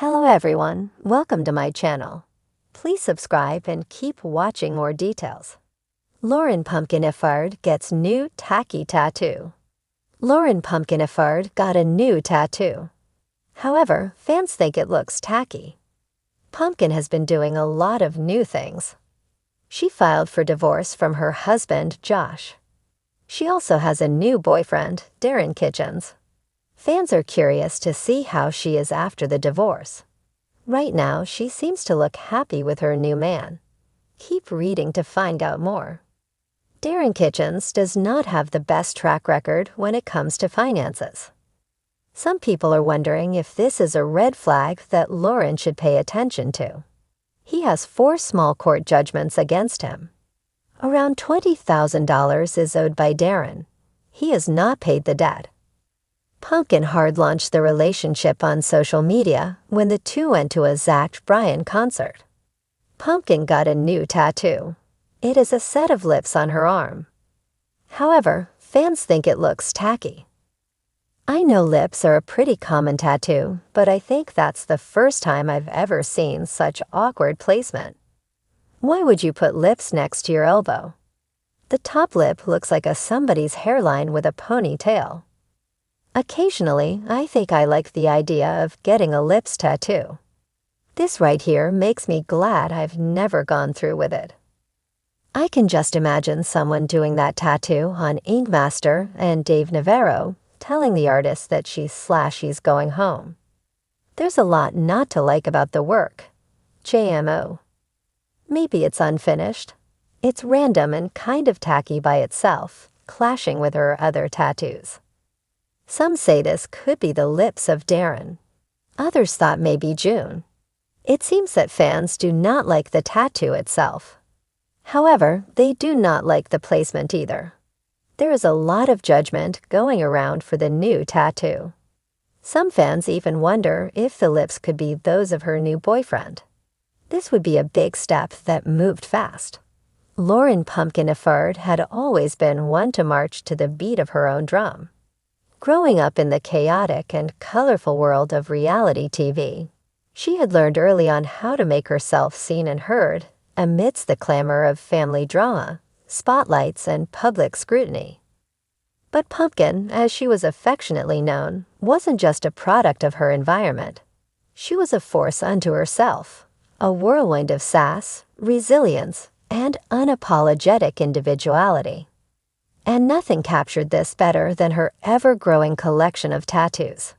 Hello everyone, welcome to my channel. Please subscribe and keep watching more details. LAURYN Pumpkin EFIRD gets new Tacky tattoo. LAURYN Pumpkin EFIRD got a new tattoo. However, fans think it looks tacky. Pumpkin has been doing a lot of new things. She filed for divorce from her husband, Josh. She also has a new boyfriend, Darren Kitchens. Fans are curious to see how she is after the divorce. Right now, she seems to look happy with her new man. Keep reading to find out more. Darren Kitchens does not have the best track record when it comes to finances. Some people are wondering if this is a red flag that LAURYN should pay attention to. He has 4 small court judgments against him. Around $20,000 is owed by Darren. He has not paid the debt. Pumpkin hard-launched the relationship on social media when the two went to a Zach Bryan concert. Pumpkin got a new tattoo. It is a set of lips on her arm. However, fans think it looks tacky. I know lips are a pretty common tattoo, but I think that's the first time I've ever seen such awkward placement. Why would you put lips next to your elbow? The top lip looks like somebody's hairline with a ponytail. Occasionally, I think I like the idea of getting a lips tattoo. This right here makes me glad I've never gone through with it. I can just imagine someone doing that tattoo on Ink Master and Dave Navarro telling the artist that she's going home. There's a lot not to like about the work. JMO. Maybe it's unfinished. It's random and kind of tacky by itself, clashing with her other tattoos. Some say this could be the lips of Darren. Others thought maybe June. It seems that fans do not like the tattoo itself. However, they do not like the placement either. There is a lot of judgment going around for the new tattoo. Some fans even wonder if the lips could be those of her new boyfriend. This would be a big step that moved fast. LAURYN Pumpkin EFIRD had always been one to march to the beat of her own drum. Growing up in the chaotic and colorful world of reality TV, she had learned early on how to make herself seen and heard amidst the clamor of family drama, spotlights, and public scrutiny. But Pumpkin, as she was affectionately known, wasn't just a product of her environment. She was a force unto herself, a whirlwind of sass, resilience, and unapologetic individuality. And nothing captured this better than her ever-growing collection of tattoos.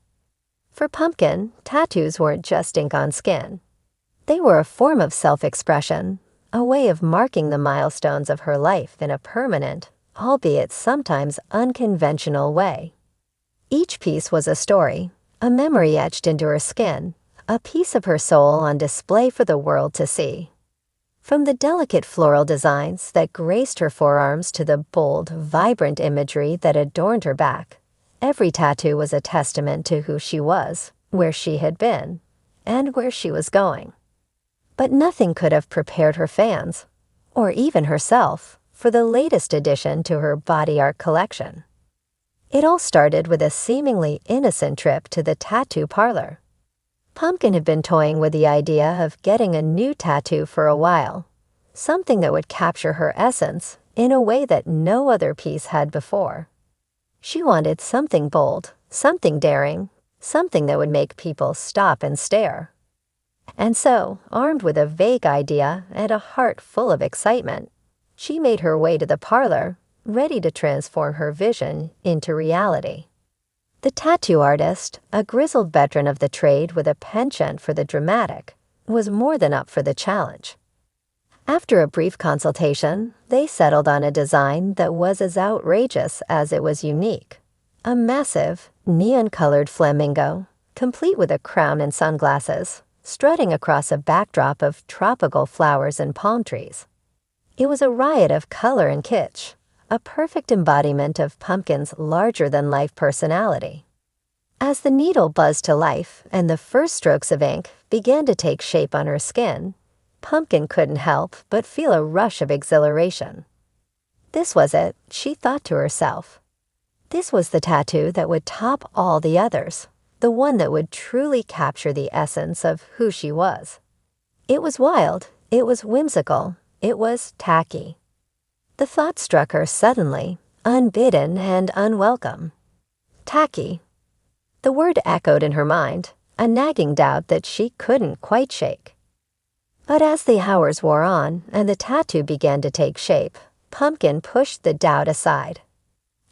For Pumpkin, tattoos weren't just ink on skin. They were a form of self-expression, a way of marking the milestones of her life in a permanent, albeit sometimes unconventional way. Each piece was a story, a memory etched into her skin, a piece of her soul on display for the world to see. From the delicate floral designs that graced her forearms to the bold, vibrant imagery that adorned her back, every tattoo was a testament to who she was, where she had been, and where she was going. But nothing could have prepared her fans, or even herself, for the latest addition to her body art collection. It all started with a seemingly innocent trip to the tattoo parlor. Pumpkin had been toying with the idea of getting a new tattoo for a while, something that would capture her essence in a way that no other piece had before. She wanted something bold, something daring, something that would make people stop and stare. And so, armed with a vague idea and a heart full of excitement, she made her way to the parlor, ready to transform her vision into reality. The tattoo artist, a grizzled veteran of the trade with a penchant for the dramatic, was more than up for the challenge. After a brief consultation, they settled on a design that was as outrageous as it was unique. A massive, neon-colored flamingo, complete with a crown and sunglasses, strutting across a backdrop of tropical flowers and palm trees. It was a riot of color and kitsch, a perfect embodiment of Pumpkin's larger-than-life personality. As the needle buzzed to life and the first strokes of ink began to take shape on her skin, Pumpkin couldn't help but feel a rush of exhilaration. This was it, she thought to herself. This was the tattoo that would top all the others, the one that would truly capture the essence of who she was. It was wild, it was whimsical, it was tacky. The thought struck her suddenly, unbidden and unwelcome. Tacky. The word echoed in her mind, a nagging doubt that she couldn't quite shake. But as the hours wore on and the tattoo began to take shape, Pumpkin pushed the doubt aside.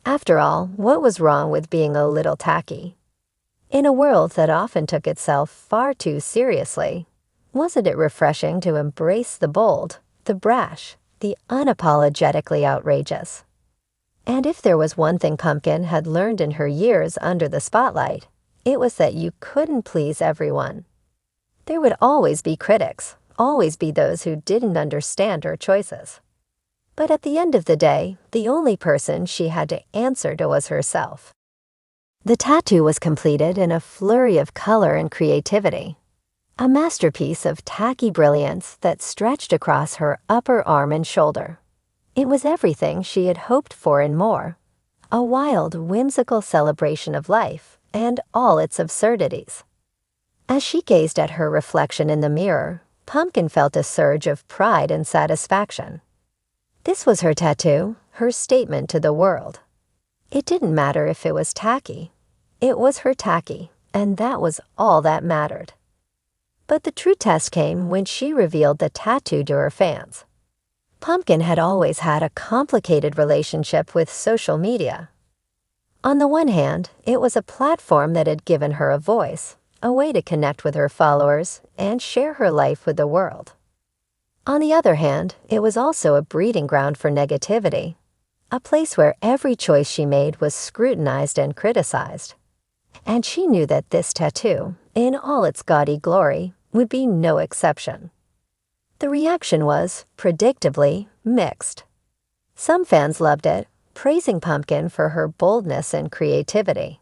After all, what was wrong with being a little tacky? In a world that often took itself far too seriously, wasn't it refreshing to embrace the bold, the brash, the unapologetically outrageous? And if there was one thing Pumpkin had learned in her years under the spotlight, it was that you couldn't please everyone. There would always be critics, always be those who didn't understand her choices. But at the end of the day, the only person she had to answer to was herself. The tattoo was completed in a flurry of color and creativity, a masterpiece of tacky brilliance that stretched across her upper arm and shoulder. It was everything she had hoped for and more, a wild, whimsical celebration of life and all its absurdities. As she gazed at her reflection in the mirror, Pumpkin felt a surge of pride and satisfaction. This was her tattoo, her statement to the world. It didn't matter if it was tacky. It was her tacky, and that was all that mattered. But the true test came when she revealed the tattoo to her fans. Pumpkin had always had a complicated relationship with social media. On the one hand, it was a platform that had given her a voice, a way to connect with her followers and share her life with the world. On the other hand, it was also a breeding ground for negativity, a place where every choice she made was scrutinized and criticized. And she knew that this tattoo, in all its gaudy glory, would be no exception. The reaction was, predictably, mixed. Some fans loved it, praising Pumpkin for her boldness and creativity.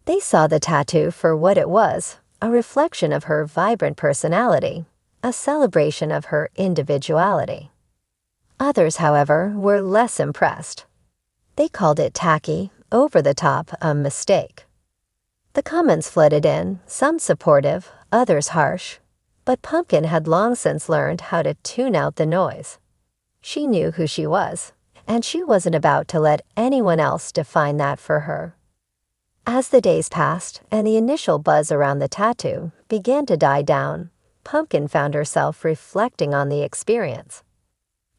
They saw the tattoo for what it was, a reflection of her vibrant personality, a celebration of her individuality. Others, however, were less impressed. They called it tacky, over the top, a mistake. The comments flooded in, some supportive, others harsh, but Pumpkin had long since learned how to tune out the noise. She knew who she was, and she wasn't about to let anyone else define that for her. As the days passed and the initial buzz around the tattoo began to die down, Pumpkin found herself reflecting on the experience.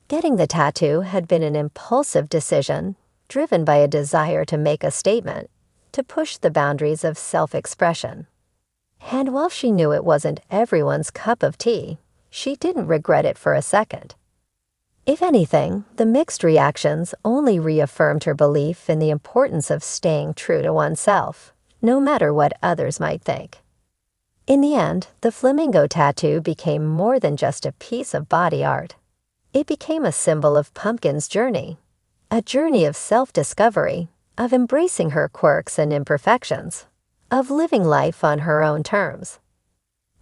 Getting the tattoo had been an impulsive decision, driven by a desire to make a statement, to push the boundaries of self-expression. And while she knew it wasn't everyone's cup of tea, she didn't regret it for a second. If anything, the mixed reactions only reaffirmed her belief in the importance of staying true to oneself, no matter what others might think. In the end, the flamingo tattoo became more than just a piece of body art. It became a symbol of Pumpkin's journey, a journey of self-discovery, of embracing her quirks and imperfections, of living life on her own terms.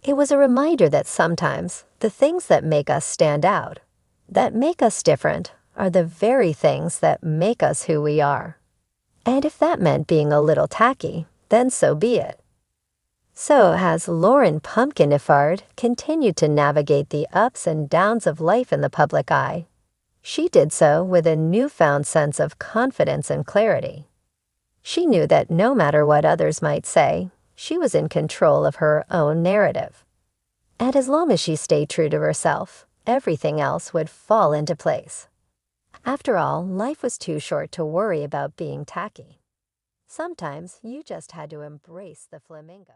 It was a reminder that sometimes the things that make us stand out, that make us different, are the very things that make us who we are. And if that meant being a little tacky, then so be it. So as LAURYN Pumpkin EFIRD continued to navigate the ups and downs of life in the public eye, she did so with a newfound sense of confidence and clarity. She knew that no matter what others might say, she was in control of her own narrative. And as long as she stayed true to herself, everything else would fall into place. After all, life was too short to worry about being tacky. Sometimes you just had to embrace the flamingo.